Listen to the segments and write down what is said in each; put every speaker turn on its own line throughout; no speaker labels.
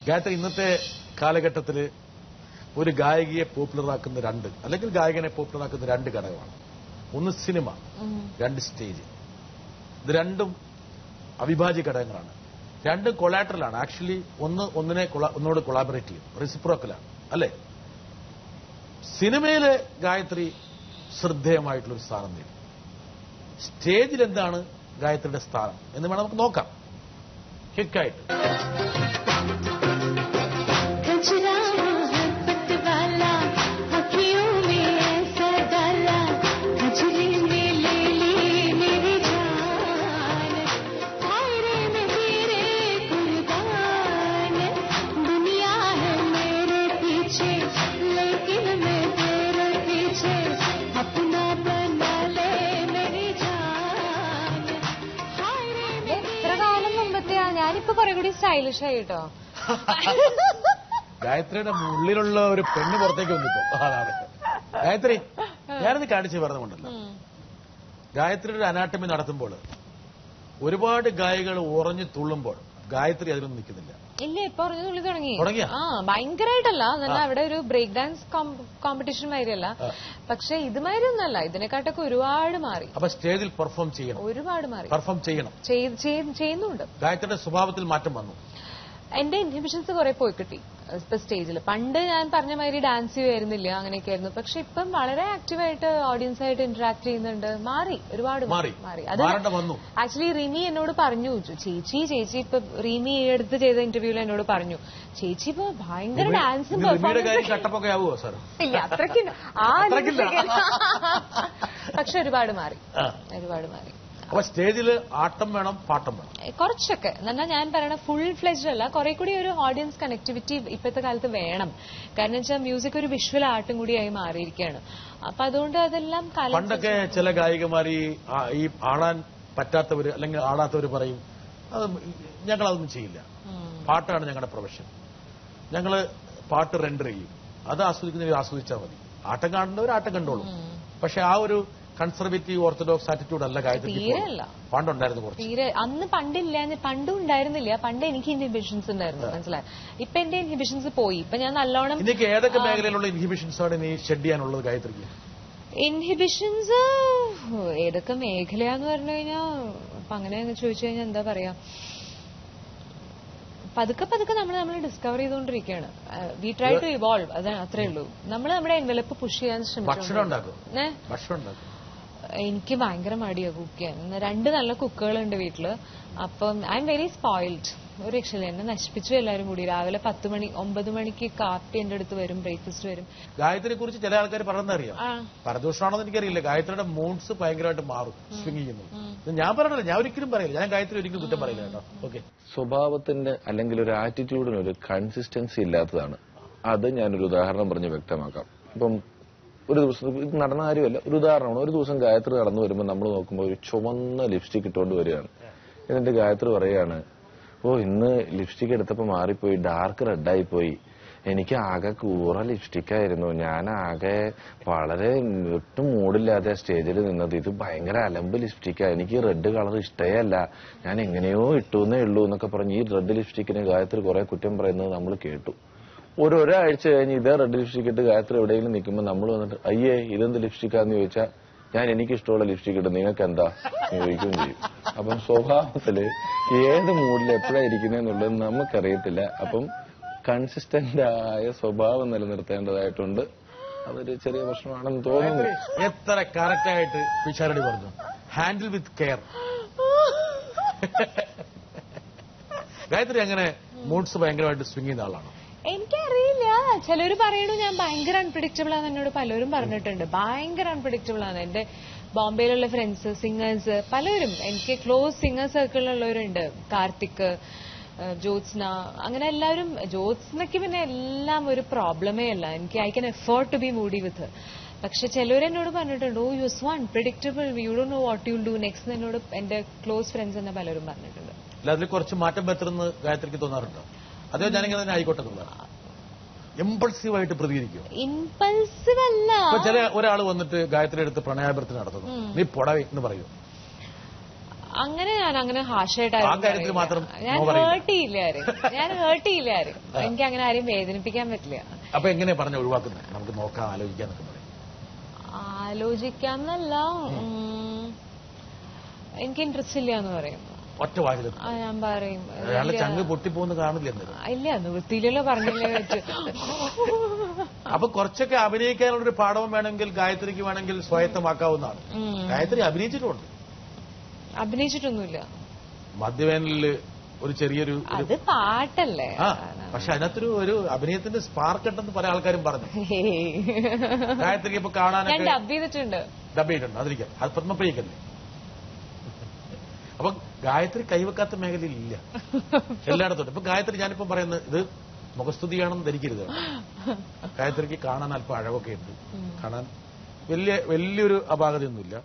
ഗായത്രി, ഇന്നത്തെ കാലഘട്ടത്തിൽ ഒരു ഗായികയെ പോപ്പുലറാക്കുന്ന അല്ലെങ്കിൽ ഗായകനെ പോപ്പുലറാക്കുന്ന 2 ഘടകമാണ്. ഒന്ന് സിനിമ, 2 സ്റ്റേജ്. ഇത് രണ്ടും അവിഭാജ്യ ഘടകങ്ങളാണ്. രണ്ടും കൊളാറ്ററലാണ്. ആക്ച്വലി ഒന്നോട് കൊളാബറേറ്റ് ചെയ്യും, റെസിപ്രോക്കലാണ്, അല്ലേ? സിനിമയിലെ ഗായത്രി ശ്രദ്ധേയമായിട്ടുള്ളൊരു സ്ഥാനം നേടി. സ്റ്റേജിൽ എന്താണ് ഗായത്രിയുടെ സ്ഥാനം എന്ന് വേണം നമുക്ക് നോക്കാം. ഹിക്കായിട്ട്
ഞാനിപ്പോ കുറെ കൂടി സ്റ്റൈലിഷ് ആയിട്ടോ.
ഗായത്രിയുടെ ഉള്ളിലുള്ള ഒരു പെണ്ണ് പുറത്തേക്ക് വന്നിപ്പോ. അതാണ് ഗായത്രി. ഞാനത് കാണിച്ചു പറഞ്ഞുകൊണ്ടല്ലോ, ഗായത്രിയുടെ അനാട്ടമി നടത്തുമ്പോൾ ഒരുപാട് ഗായികൾ ഉറഞ്ഞു തുള്ളുമ്പോൾ ഗായത്രി അതിലൊന്നും നിൽക്കുന്നില്ല.
ഇല്ല, ഇപ്പൊ ഉറഞ്ഞു തുള്ളി തുടങ്ങി. ഭയങ്കരമായിട്ടല്ല, എന്നാൽ അവിടെ ഒരു ബ്രേക്ക് ഡാൻസ് കോമ്പറ്റീഷൻ മാതിരിയല്ല, പക്ഷെ ഇതുമാതിരി ഒന്നല്ല, ഇതിനെക്കാട്ടൊക്കെ ഒരുപാട് മാറി.
അപ്പൊ സ്റ്റേജിൽ പെർഫോം ചെയ്യണം,
ഒരുപാട് മാറി.
പെർഫോം ചെയ്യണം,
ചെയ്യുന്നുണ്ട്.
ഗായത്രിയുടെ സ്വഭാവത്തിൽ മാറ്റം വന്നു.
എന്റെ ഇൻഹിബിഷൻസ് കുറെ പോയി കിട്ടി ഇപ്പൊ സ്റ്റേജിൽ. പണ്ട് ഞാൻ പറഞ്ഞ മാതിരി ഡാൻസ് ചെയ്യുമായിരുന്നില്ല, അങ്ങനെയൊക്കെ ആയിരുന്നു. പക്ഷെ ഇപ്പം വളരെ ആക്റ്റീവായിട്ട് ഓഡിയൻസ് ആയിട്ട് ഇന്ററാക്ട് ചെയ്യുന്നുണ്ട്. മാറി, ഒരുപാട് മാറി. അത് ആക്ച്വലി റിമി എന്നോട് പറഞ്ഞു, ചേച്ചി ഇപ്പൊ റിമി എടുത്ത് ചെയ്ത ഇന്റർവ്യൂവിൽ എന്നോട് പറഞ്ഞു, ചേച്ചി ഇപ്പൊ ഭയങ്കര ഡാൻസും ഇല്ല അത്രയ്ക്ക് പക്ഷെ ഒരുപാട് മാറി.
അപ്പൊ സ്റ്റേജിൽ ആട്ടം വേണം, പാട്ടം വേണം,
കുറച്ചൊക്കെ. എന്നാൽ ഞാൻ പറയണ ഫുൾ ഫ്ലെജ്ഡ് അല്ല, കുറെ കൂടി ഒരു ഓഡിയൻസ് കണക്ടിവിറ്റി ഇപ്പോഴത്തെ കാലത്ത് വേണം. കാരണം വെച്ചാൽ മ്യൂസിക് ഒരു വിഷ്വൽ ആർട്ടും കൂടിയായി മാറിയിരിക്കുകയാണ്. അപ്പൊ അതുകൊണ്ട് അതെല്ലാം
പണ്ടൊക്കെ ചില ഗായികമാർ ഈ ആടാൻ പറ്റാത്തവര് അല്ലെങ്കിൽ ആടാത്തവര് പറയും, അത് ഞങ്ങളതൊന്നും ചെയ്യില്ല, പാട്ടാണ് ഞങ്ങളുടെ പ്രൊഫഷൻ, ഞങ്ങള് പാട്ട് റെൻഡർ ചെയ്യും, അത് ആസ്വദിക്കുന്നവർ ആസ്വദിച്ചാൽ മതി, ആട്ടം കാണുന്നവർ ആട്ടം കണ്ടോളും. പക്ഷെ ആ ഒരു കൺസർവേറ്റീവ് ഓർത്തഡോക്സ് ആറ്റിറ്റ്യൂഡ് അല്ല ഗായത്രി. പണ്ടുണ്ടായിരുന്നു കുറച്ച്.
തീരെ അന്ന് പണ്ടും ഉണ്ടായിരുന്നില്ല. പണ്ട് എനിക്ക് ഇൻഹിബിഷൻസ് ഉണ്ടായിരുന്നു, മനസ്സിലായി. ഇപ്പൊ എന്റെ ഇൻഹിബിഷൻസ് പോയി. ഇപ്പൊ ഞാൻ നല്ലോണം.
എനിക്ക് ഏതൊക്കെ മേഖലയിലുള്ള ഇൻഹിബിഷൻസ് ആണ് നീ ഷെഡ് ചെയ്യാനുള്ളത് ഗായത്രിക്ക്?
ഇൻഹിബിഷൻസ് ഏതൊക്കെ മേഖലയാന്ന് പറഞ്ഞു കഴിഞ്ഞാൽ, അപ്പൊ അങ്ങനെ ചോദിച്ചു കഴിഞ്ഞാൽ എന്താ പറയാ, പതുക്കെ നമ്മൾ ഡിസ്കവർ ചെയ്തുകൊണ്ടിരിക്കുകയാണ്. വി ട്രൈ ടു ഇവോൾവ്, അതാണ്, അത്രേ ഉള്ളൂ. നമ്മൾ നമ്മുടെ എൻവലപ്പ് പുഷ് ചെയ്യാൻ
ശ്രമിച്ചു.
എനിക്ക് ഭയങ്കര മടിയാ കുക്ക് ചെയ്യാൻ. 2 നല്ല കുക്കുകളുണ്ട് വീട്ടില്. അപ്പം ഐ എം വെരി സ്പോയിൽഡ്. ഒരു രക്ഷയില്ല, എന്നെ നശിപ്പിച്ചു എല്ലാവരും കൂടി. രാവിലെ 10 മണി 9 മണിക്ക് കാപ്പി എന്റെ അടുത്ത് വരും, ബ്രേക്ക്ഫാസ്റ്റ് വരും.
ഗായത്രിയെ കുറിച്ച് ചില ആൾക്കാർ പറഞ്ഞറിയാം, പരദോഷമാണോ എനിക്കറിയില്ല, ഗായത്രിയുടെ മൂഡ്സ് ഭയങ്കരമായിട്ട് മാറും, സ്വിംഗ് ചെയ്യുന്നു. ഞാൻ പറഞ്ഞില്ല, ഞാൻ ഒരിക്കലും പറയില്ല, ഞാൻ ഗായത്രി ഒരിക്കലും കുറ്റം പറയില്ല കേട്ടോ. ഓക്കെ,
സ്വഭാവത്തിന്റെ അല്ലെങ്കിൽ ഒരു ആറ്റിറ്റ്യൂഡിന് ഒരു കൺസിസ്റ്റൻസി ഇല്ലാത്തതാണ്. അത് ഞാനൊരു ഉദാഹരണം പറഞ്ഞ് വ്യക്തമാക്കാം. ഇപ്പം ഒരു ദിവസം ഇത് നടന്ന കാര്യമല്ല, ഒരു ഉദാഹരണമാണ്. ഒരു ദിവസം ഗായത്രി നടന്നു വരുമ്പോൾ നമ്മൾ നോക്കുമ്പോൾ ഒരു ചുവന്ന ലിപ്സ്റ്റിക് ഇട്ടുകൊണ്ട് വരികയാണ്. എന്നിട്ട് ഗായത്രി പറയുകയാണ്, ഇന്ന് ലിപ്സ്റ്റിക് എടുത്തപ്പോൾ മാറിപ്പോയി, ഡാർക്ക് റെഡായി പോയി, എനിക്ക് ആകെ കൂറ ലിപ്സ്റ്റിക്കായിരുന്നു, ഞാൻ ആകെ വളരെ ഒട്ടും മൂടില്ലാതെ സ്റ്റേജിൽ നിന്നത്, ഇത് ഭയങ്കര അലമ്പ് ലിപ്സ്റ്റിക്കാ, എനിക്ക് റെഡ് കളർ ഇഷ്ടേ അല്ല, ഞാൻ എങ്ങനെയോ ഇട്ടുന്നേ ഉള്ളൂ എന്നൊക്കെ പറഞ്ഞ് ഈ റെഡ് ലിപ്സ്റ്റിക്കിന് ഗായത്രി കുറെ കുറ്റം പറയുന്നത് നമ്മൾ കേട്ടു. ഒരാഴ്ച കഴിഞ്ഞ് ഇതേ റെഡ് ലിപ്സ്റ്റിക് ഇട്ട് ഗായത്രി എവിടെയെങ്കിലും നിൽക്കുമ്പോൾ നമ്മൾ വന്നിട്ട്, അയ്യേ ഇതെന്ത് ലിപ്സ്റ്റിക്കാന്ന് ചോദിച്ചാൽ, ഞാൻ എനിക്കിഷ്ടമുള്ള ലിപ്സ്റ്റിക് ഇട്ട് നിങ്ങൾക്ക് എന്താ ചോദിക്കുകയും ചെയ്യും. അപ്പം സ്വഭാവത്തില് ഏത് മൂഡിൽ എപ്പോഴാണ് ഇരിക്കുന്നതെന്നുള്ളത് നമുക്കറിയത്തില്ല. അപ്പം കൺസിസ്റ്റന്റ് ആയ സ്വഭാവം നിലനിർത്തേണ്ടതായിട്ടുണ്ട്. അതൊരു ചെറിയ പ്രശ്നമാണെന്ന് തോന്നുന്നു.
എത്ര കറക്റ്റായിട്ട് പിഷാരടി പറഞ്ഞു, ഹാൻഡിൽ വിത്ത് കെയർ. ഗായത്രി അങ്ങനെ മൂഡ്സ് ഭയങ്കരമായിട്ട് സ്വിംഗ് ചെയ്യുന്ന ആളാണ്.
എനിക്കറിയില്ല, ചിലര് പറയണു ഞാൻ ഭയങ്കര അൺപ്രഡിക്റ്റബിൾ ആണെന്ന് എന്നോട് പലരും പറഞ്ഞിട്ടുണ്ട്. ഭയങ്കര അൺപ്രഡിക്റ്റബിൾ ആണ്. എന്റെ ബോംബെയിലുള്ള ഫ്രണ്ട്സ്, സിംഗേഴ്സ്, പലരും എനിക്ക് ക്ലോസ് സിംഗർ സർക്കിളിലുള്ളവരുണ്ട്. കാർത്തിക്, ജ്യോത്സ്ന, അങ്ങനെ എല്ലാവരും. ജ്യോത്സ്നയ്ക്ക് പിന്നെ എല്ലാം ഒരു പ്രോബ്ലമേ അല്ല, എനിക്ക് I can afford to be moody with. പക്ഷെ ചിലവർ എന്നോട് പറഞ്ഞിട്ടുണ്ട്, you are so unpredictable, you don't know what you will do next. എന്നോട് എന്റെ ക്ലോസ് ഫ്രണ്ട്സ് തന്നെ പലരും പറഞ്ഞിട്ടുണ്ട്.
അതിൽ കുറച്ച് മാറ്റം പറ്റുമെന്ന് ഗായത്രിക്ക് തോന്നാറുണ്ടോ? അതേ ഞാനിങ്ങനെ തന്നെ ആയിക്കോട്ടെ, ഇമ്പൾസീവായിട്ട് പ്രതികരിക്കും.
ഇമ്പൾസീവ് അല്ല.
ചില ഒരാൾ വന്നിട്ട് ഗായത്രി എടുത്ത് പ്രണയാഭ്യർത്ഥന നടത്തുന്നു, നീ പൊടവേ എന്ന് പറയൂ.
അങ്ങനെ ഞാൻ അങ്ങനെ
ആ കാര്യത്തിൽ മാത്രം
ഞാൻ ഹേർട്ട് ചെയ്യില്ല ആരും എനിക്ക് അങ്ങനെ ആരെയും വേദനിപ്പിക്കാൻ പറ്റില്ല.
അപ്പൊ എങ്ങനെയാ പറഞ്ഞ ഒഴിവാക്കുന്നത്? നമുക്ക് നോക്കാം, ആലോചിക്കാന്നൊക്കെ പറയും.
ആലോചിക്കാന്നല്ല, എനിക്ക് ഇൻട്രസ്റ്റ് ഇല്ല എന്ന് പറയും.
ഒറ്റ വാക്കിൽ
ഞാൻ പറയും
അയാളെ ചങ്ങ് പൊട്ടിപ്പോന്ന് കാണില്ല.
ഇല്ല, നിവൃത്തിയിലല്ലോ പറഞ്ഞില്ലേ പറ്റൂ.
അപ്പൊ കുറച്ചൊക്കെ അഭിനയിക്കാനുള്ളൊരു പാഠവും വേണമെങ്കിൽ ഗായത്രിക്ക് വേണമെങ്കിൽ സ്വായത്തമാക്കാവുന്നതാണ്. ഗായത്രി അഭിനയിച്ചിട്ടൊന്നുമില്ല. മദ്യവേനലില് ഒരു ചെറിയൊരു
അത് പാട്ടല്ലേ.
പക്ഷെ അതിനകത്തൊരു ഒരു അഭിനയത്തിന്റെ സ്പാർക്ക് ഉണ്ടെന്ന് പല ആൾക്കാരും പറഞ്ഞു. ഗായത്രിക്ക് ഇപ്പൊ കാണാനൊക്കെ
ഡബ് ചെയ്തിട്ടുണ്ട്.
അതിരിക്കാം. അത് പത്മപ്രിയക്കല്ലേ. അപ്പൊ ഗായത്രി കൈവെക്കാത്ത മേഖലയിലില്ല, എല്ലായിടത്തും. ഇപ്പൊ ഗായത്രി ഞാനിപ്പോ പറയുന്നത് ഇത് മുഖസ്തുതിയാണെന്ന് ധരിക്കരുത്. ഗായത്രിക്ക് കാണാൻ അല്പം അഴകൊക്കെ ഉണ്ട്. കാണാൻ വലിയൊരു അപാകതയൊന്നുമില്ല.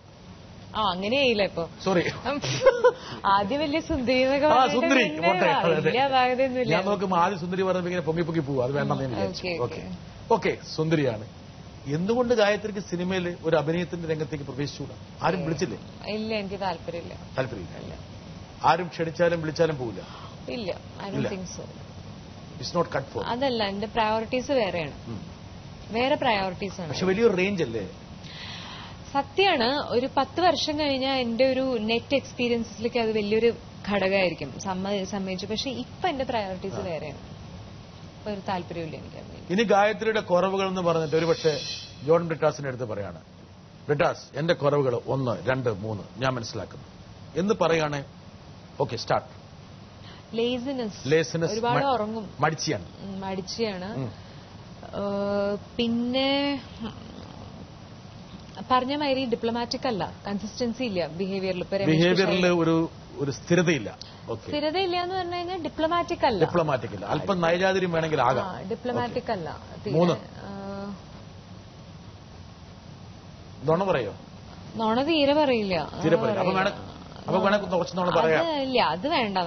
അങ്ങനെയില്ല. ഇപ്പൊ
സോറി,
ആദ്യം വലിയ സുന്ദരി
സുന്ദരി
അപാകതയൊന്നുമില്ല.
ഞാൻ നോക്കുമ്പോ ആദ്യം സുന്ദരി പറഞ്ഞപ്പോ ഇങ്ങനെ പൊങ്ങി പൊങ്ങി പോവും. അത് വേണ്ടെന്ന് വിചാരിച്ചു. ഓക്കെ, സുന്ദരിയാണ്. എന്തുകൊണ്ട് ഗായത്രിക്ക് സിനിമയിൽ ഒരു അഭിനയത്തിന്റെ രംഗത്തേക്ക് പ്രവേശിച്ചുകൂടാ? ആരും വിളിച്ചില്ലേ?
ഇല്ല, എനിക്ക് താല്പര്യമില്ല.
ആരും ക്ഷണിച്ചാലും വിളിച്ചാലും പോവില്ല?
ഇല്ല,
ഇറ്റ്സ് നോട്ട് കട്ട് ഫോർ.
അതല്ല, എന്റെ പ്രയോറിറ്റീസ് വേറെയാണ്. വേറെ പ്രയോറിറ്റീസ് ആണ്.
പക്ഷെ വലിയൊരു റേഞ്ച് അല്ലേ?
സത്യമാണ്. ഒരു 10 വർഷം കഴിഞ്ഞാൽ എന്റെ ഒരു നെറ്റ് എക്സ്പീരിയൻസിലേക്ക് അത് വലിയൊരു ഘടകമായിരിക്കും, സമ്മതിച്ചു. പക്ഷെ ഇപ്പൊ എന്റെ പ്രയോറിറ്റീസ് വേറെയാണ്. ഇപ്പൊ ഒരു താല്പര്യമില്ല എനിക്ക്.
ഇനി ഗായത്രിയുടെ കുറവുകൾ എന്ന് പറഞ്ഞിട്ട് ഒരു പക്ഷേ ജോൺ ബ്രിട്ടാസിന്റെ അടുത്ത് പറയാണ്, ബ്രിട്ടാസ് എന്റെ കുറവുകൾ 1, 2, 3 ഞാൻ മനസ്സിലാക്കുന്നു എന്ന് പറയാണ്. Okay, start. ലേസിനെസ്,
ഒരുപാട് ഉറങ്ങും, മടിച്ചിയാണ്. പിന്നെ പറഞ്ഞ മാതിരി ഡിപ്ലോമാറ്റിക് അല്ല, കൺസിസ്റ്റൻസി ഇല്ല ബിഹേവിയറിൽ.
ഒരു സ്ഥിരതയില്ല.
സ്ഥിരതയില്ല എന്ന് പറഞ്ഞു കഴിഞ്ഞാൽ ഡിപ്ലോമാറ്റിക് അല്ല.
അല്പം നയജാതിര്യം വേണമെങ്കിൽ ആകാം.
ഡിപ്ലോമാറ്റിക് അല്ല.
3 നുണ പറയോ?
നുണ തീരെ പറയില്ല.
അപ്പൊ വേണമെങ്കിൽ കുറച്ച് നുണ പറയാം.
ഇല്ല, അത് വേണ്ട.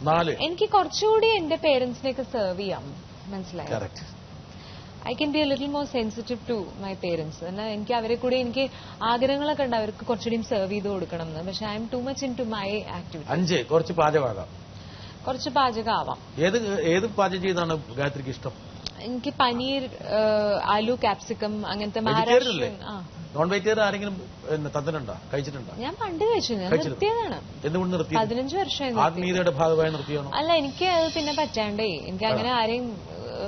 4
എനിക്ക് കുറച്ചുകൂടി എന്റെ പേരൻസിനെയൊക്കെ സെർവ് ചെയ്യാം, മനസ്സിലായി. I can be a little more sensitive to my parents. എന്നാൽ എനിക്ക് അവരെ കൂടി എനിക്ക് ആഗ്രഹങ്ങളൊക്കെ ഉണ്ട്, അവർക്ക് കുറച്ചുകൂടി സെർവ് ചെയ്ത് കൊടുക്കണം എന്ന്. പക്ഷെ I am too much into my activity.
5 കുറച്ച് പാചകമാകാം.
കുറച്ച് പാചകമാവാം.
ഏത് പാചകം ചെയ്താണ് ഗായത്രിക്ക് ഇഷ്ടം?
എനിക്ക് പനീർ, ആലു, ക്യാപ്സിക്കം, അങ്ങനത്തെ
നോൺ വെജിറ്റേറിയൻ ആരെങ്കിലും തന്നിട്ടുണ്ടോ? കഴിച്ചിട്ടുണ്ടോ?
ഞാൻ പണ്ട് കഴിച്ചു. ഞാൻ നിർത്തിയതാണ്.
എന്തുകൊണ്ട് നിർത്തി?
15 വർഷമായി.
ആത്മീയതയുടെ ഭാഗമായി നിർത്തിയാണോ?
അല്ല, എനിക്ക് അത് പിന്നെ പറ്റാണ്ടേ. എനിക്ക് അങ്ങനെ ആരെയും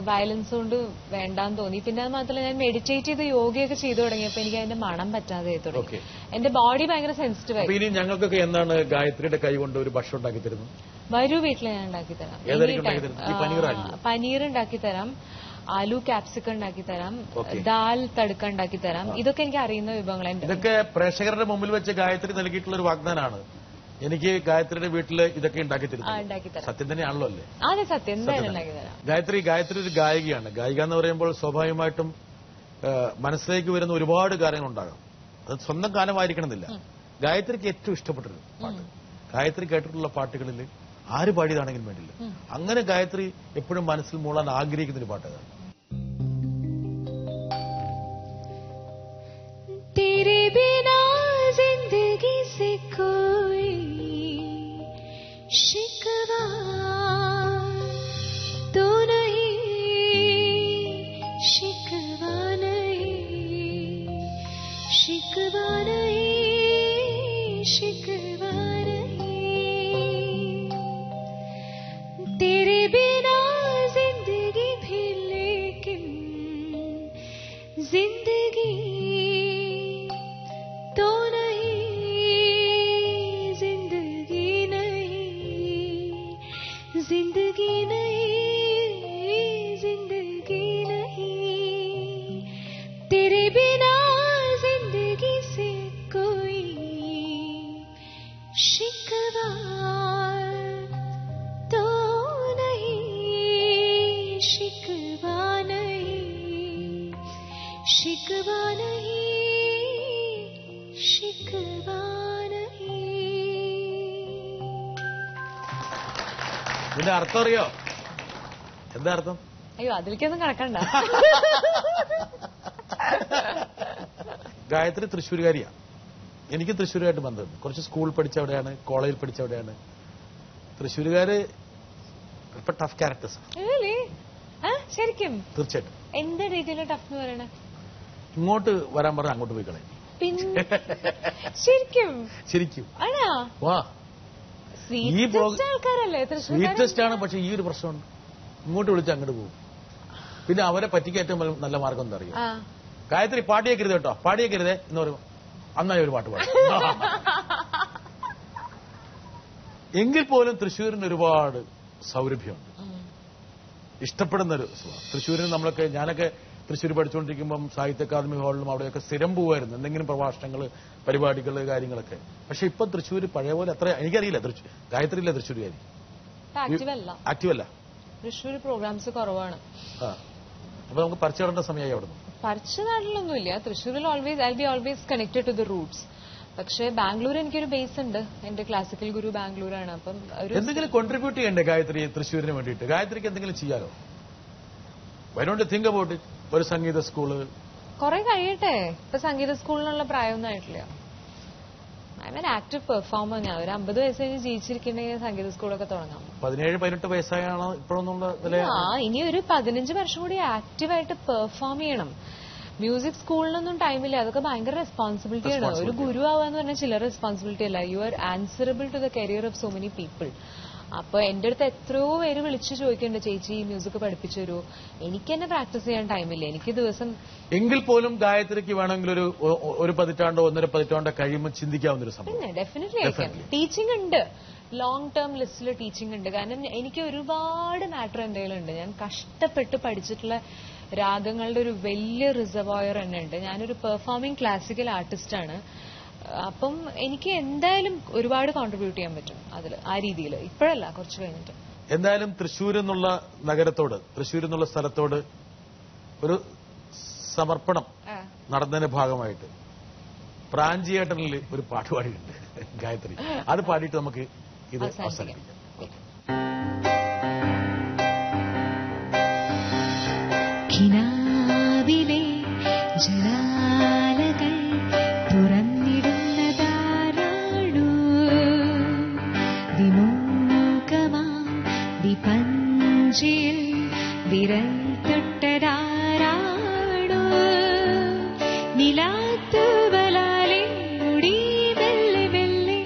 വയലൻസ് കൊണ്ട് വേണ്ടാന്ന് തോന്നി. പിന്നെ അത് മാത്രമല്ല, ഞാൻ മെഡിറ്റേറ്റ് ചെയ്ത് യോഗയൊക്കെ ചെയ്തു തുടങ്ങിയപ്പോ എനിക്ക് അതിന്റെ മണം പറ്റാതെ തുടങ്ങി. എന്റെ ബോഡി ഭയങ്കര സെൻസിറ്റീവ് ആയി.
ഇനി ഞങ്ങൾക്കൊക്കെ എന്താണ് ഗായത്രിയുടെ കൈ കൊണ്ട് ഒരു ഭക്ഷണം ഉണ്ടാക്കി തരുന്നത്?
വരൂ, വീട്ടിൽ ഞാൻ ഉണ്ടാക്കി തരാം. പനീർ ഉണ്ടാക്കി തരാം, ആലു ക്യാപ്സിക്കം ഉണ്ടാക്കി തരാം, ദാൽ തടുക്ക ഉണ്ടാക്കി തരാം. ഇതൊക്കെ എനിക്ക് അറിയുന്ന വിഭവങ്ങൾ.
ഇതൊക്കെ പ്രേക്ഷകരുടെ മുമ്പിൽ വെച്ച് ഗായത്രി നൽകിയിട്ടുള്ള ഒരു വാഗ്ദാനമാണ്. എനിക്ക് ഗായത്രിയുടെ വീട്ടില് ഇതൊക്കെ ഉണ്ടാക്കി തരും. സത്യം തന്നെയാണല്ലോ അല്ലേ?
അതെ, സത്യം തന്നെ.
ഗായത്രി ഒരു ഗായികയാണ്. ഗായിക എന്ന് പറയുമ്പോൾ സ്വാഭാവികമായിട്ടും മനസ്സിലേക്ക് വരുന്ന ഒരുപാട് കാര്യങ്ങളുണ്ടാകാം. അത് സ്വന്തം ഗാനമായിരിക്കണമെന്നില്ല. ഗായത്രിക്ക് ഏറ്റവും ഇഷ്ടപ്പെട്ടൊരു പാട്ട്, ഗായത്രി കേട്ടിട്ടുള്ള പാട്ടുകളിൽ ആര് പാടിയതാണെങ്കിലും വേണ്ടില്ല, അങ്ങനെ ഗായത്രി എപ്പോഴും മനസ്സിൽ മൂളാൻ ആഗ്രഹിക്കുന്നൊരു പാട്ട് ഏതാണ്?
तेरे बिना जिंदगी से कोई शिकवा तो नहीं, शिकवा नहीं, शिकवा नहीं, शिकवा नहीं। तेरे बिना जिंदगी भी, लेकिन जिंदगी तो नहीं, जिंदगी नहीं, जिंदगी नहीं, जिंदगी नहीं। तेरे बिना जिंदगी से कोई शिकवा तो नहीं, शिकवा नहीं, शिकवा नहीं, शिकवा नहीं।
ഇതിന്റെ അർത്ഥം അറിയോ? എന്താ അർത്ഥം?
അയ്യോ, അതിലേക്കൊന്നും കണക്കണ്ട.
ഗായത്രി തൃശ്ശൂരുകാരിയാണ്. എനിക്ക് തൃശ്ശൂരുമായിട്ട് ബന്ധമുണ്ട്. കുറച്ച് സ്കൂൾ പഠിച്ചവിടെയാണ്, കോളേജിൽ പഠിച്ചവിടെയാണ്. തൃശ്ശൂരുകാര് ഇപ്പൊ ടഫ് ക്യാരക്ടേഴ്സ്.
ശരിക്കും
തീർച്ചയായിട്ടും.
എന്ത് രീതിയിലുള്ള ടഫ് എന്ന് പറയണേ?
ഇങ്ങോട്ട് വരാൻ പറഞ്ഞാൽ അങ്ങോട്ട് പോയി കളയും.
പിന്നെ ശരിക്കും
ശരിക്കും
ആണോ?
വാ,
സ്വീറ്റസ്റ്റ് ആൾക്കാരല്ലേ
സ്വീറ്റസ്റ്റ് ആണ്. പക്ഷെ ഈ ഒരു പ്രശ്നമുണ്ട്, ഇങ്ങോട്ട് വിളിച്ച് അങ്ങോട്ട് പോകും. പിന്നെ അവരെ പറ്റിക്ക് ഏറ്റവും നല്ല മാർഗം എന്താ അറിയാം? ഗായത്രി പാടിയേക്കരുത് കേട്ടോ, പാടിയേക്കരുതേ എന്ന് പറയും. അന്നായി ഒരു പാട്ട് പാടും. എങ്കിൽ പോലും തൃശ്ശൂരിന് ഒരുപാട് സൗരഭ്യമുണ്ട്, ഇഷ്ടപ്പെടുന്ന ഒരു തൃശ്ശൂരിന്. ഞാനൊക്കെ തൃശ്ശൂർ പഠിച്ചുകൊണ്ടിരിക്കുമ്പം സാഹിത്യ അക്കാദമി ഹാളിലും അവിടെയൊക്കെ സ്ഥിരം പോവായിരുന്നു, എന്തെങ്കിലും പ്രഭാഷണങ്ങൾ, പരിപാടികൾ, കാര്യങ്ങളൊക്കെ. പക്ഷെ ഇപ്പം തൃശ്ശൂർ പഴയ പോലെ അത്ര എനിക്കറിയില്ല. ഗായത്രി ഇല്ല തൃശ്ശൂരുകാരി, ആക്റ്റീവ് അല്ല.
തൃശ്ശൂർ പ്രോഗ്രാംസ് കുറവാണ്.
അപ്പൊ നമുക്ക് പറിച്ചിടേണ്ട സമയമായി അവിടെ നിന്ന്.
പറിച്ച നാട്ടിലൊന്നുമില്ല. തൃശ്ശൂരിൽ always connected to the roots. പക്ഷേ ബാംഗ്ലൂർ എനിക്കൊരു ബേസ് ഉണ്ട്. എന്റെ ക്ലാസിക്കൽ ഗുരു ബാംഗ്ലൂരാണ്. അപ്പം
എന്തെങ്കിലും കോൺട്രിബ്യൂട്ട് ചെയ്യണ്ടേ ഗായത്രി തൃശ്ശൂരിന് വേണ്ടിയിട്ട്? ഗായത്രിക്ക് എന്തെങ്കിലും ചെയ്യാലോ? Why don't you think about it? ഒരു സംഗീത സ്കൂള്
കുറെ കഴിയട്ടെ. ഇപ്പൊ സംഗീത സ്കൂളിനുള്ള പ്രായമൊന്നും ആയിട്ടില്ല. I M an active performer. ഞാൻ ഒരു 50 വയസ്സ് കഴിഞ്ഞ് ജീവിച്ചിരിക്കണമെങ്കിൽ സംഗീത സ്കൂളൊക്കെ തുടങ്ങാം.
17-18 വയസ്സായാണോ ഇപ്പോഴൊന്നുള്ള?
ഇനി ഒരു 15 വർഷം കൂടി ആക്റ്റീവായിട്ട് പെർഫോം ചെയ്യണം. മ്യൂസിക് സ്കൂളിനൊന്നും ടൈമില്ല. അതൊക്കെ ഭയങ്കര റെസ്പോൺസിബിലിറ്റിയാണ്. ഒരു ഗുരു ആവാന്ന് പറഞ്ഞാൽ ചില റെസ്പോൺസിബിലിറ്റി അല്ല. You are answerable to the career of so many people. അപ്പൊ എന്റെ അടുത്ത് എത്രയോ പേര് വിളിച്ചു ചോദിക്കുന്നുണ്ട്, ചേച്ചി മ്യൂസിക് പഠിപ്പിച്ചു തരൂ. എനിക്ക് തന്നെ പ്രാക്ടീസ് ചെയ്യാൻ ടൈമില്ല. എനിക്ക് ദിവസം.
എങ്കിൽ പോലും ഗായത്രിക്ക് വേണമെങ്കിൽ ഒരു പതിറ്റാണ്ടോ 1.5 പതിറ്റാണ്ടോ കഴിയുമ്പോൾ ചിന്തിക്കാവുന്ന ഒരു സംഭവം.
പിന്നെ ഡെഫിനറ്റ്ലി ടീച്ചിങ് ഉണ്ട്. ലോങ് ടേം ലിസ്റ്റിൽ ടീച്ചിങ് ഉണ്ട്. കാരണം എനിക്ക് ഒരുപാട് മാറ്റർ എന്തെങ്കിലും ഉണ്ട്. ഞാൻ കഷ്ടപ്പെട്ട് പഠിച്ചിട്ടുള്ള രാഗങ്ങളുടെ ഒരു വലിയ റിസർവോയർ തന്നെ ഉണ്ട്. ഞാനൊരു പെർഫോമിംഗ് ക്ലാസിക്കൽ ആർട്ടിസ്റ്റാണ്. അപ്പം എനിക്ക് എന്തായാലും ഒരുപാട് കോൺട്രിബ്യൂട്ട് ചെയ്യാൻ പറ്റും അതിൽ, ആ രീതിയിൽ. ഇപ്പോഴല്ല, കുറച്ച് കഴിഞ്ഞിട്ട്.
എന്തായാലും തൃശ്ശൂർ എന്നുള്ള നഗരത്തോട്, തൃശ്ശൂർ എന്നുള്ള സ്ഥലത്തോട് ഒരു സമർപ്പണം നടന്നതിന്റെ ഭാഗമായിട്ട് പ്രാഞ്ചിയേട്ടനിൽ ഒരു പാട്ട് പാടിയിട്ടുണ്ട് ഗായത്രി. അത് പാടിയിട്ട് നമുക്ക് ഇത് അവസാനിപ്പിക്കാം.
കിനാവിലെ ജനാലകൾ തുറന്നിടുന്നതാരാണു, വിമുഖമാ വിപഞ്ചിൽ വിരൽ തൊട്ടതാരാണു, നിലാത്തൂവലാലെ മുടി വെള്ളി വെള്ളി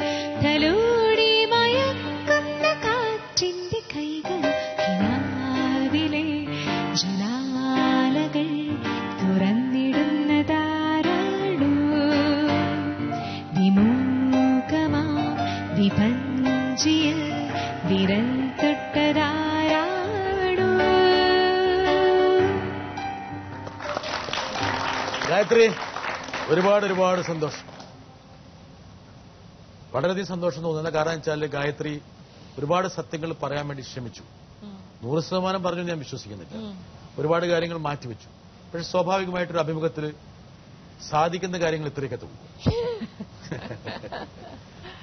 തലോടി മയക്കുന്ന കാറ്റിന്റെ കൈകൾ. കിനാവിലെ ജനാലകൾ തുറന്നിടുന്നതാരാണു, വിമുഖമാ വിപഞ്ചിയിൽ വിരൽ തൊട്ടതാരാണു.
ഗായത്രി, ഒരുപാട് സന്തോഷം. വളരെയധികം സന്തോഷം തോന്നുന്ന കാരണം വെച്ചാൽ ഗായത്രി ഒരുപാട് സത്യങ്ങൾ പറയാൻ വേണ്ടി ശ്രമിച്ചു. 100% പറഞ്ഞു ഞാൻ വിശ്വസിക്കുന്നില്ല. ഒരുപാട് കാര്യങ്ങൾ മാറ്റിവെച്ചു. പക്ഷെ സ്വാഭാവികമായിട്ടൊരു അഭിമുഖത്തിൽ സാധിക്കുന്ന കാര്യങ്ങൾ ഇത്രയൊക്കെ തോന്നും.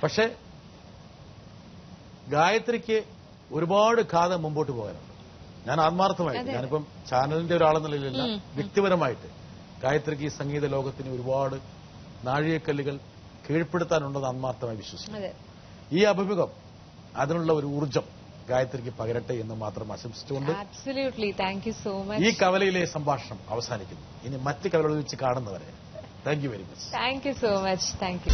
പക്ഷെ ഗായത്രിക്ക് ഒരുപാട് കാലം മുമ്പോട്ട് പോകാനുണ്ട്. ഞാൻ ആത്മാർത്ഥമായിട്ട്, ഞാനിപ്പം ചാനലിന്റെ ഒരാളെന്ന നിലയിലല്ല, വ്യക്തിപരമായിട്ട് ഗായത്രിക്ക് ഈ സംഗീത ലോകത്തിന് ഒരുപാട് നാഴികക്കല്ലുകൾ കീഴ്പ്പെടുത്താനുണ്ടെന്ന് ആത്മാർത്ഥമായി വിശ്വസിക്കുന്നു. ഈ അഭിമുഖം അതിനുള്ള ഒരു ഊർജ്ജം ഗായത്രിക്ക് പകരട്ടെ എന്ന് മാത്രം ആശംസിച്ചുകൊണ്ട് ഈ കവലയിലെ സംഭാഷണം അവസാനിക്കുന്നു. ഇനി മറ്റ് കവലകളിൽ വെച്ച് കാണുന്നവരെ thank you very much.
Thank you so much. Thank you.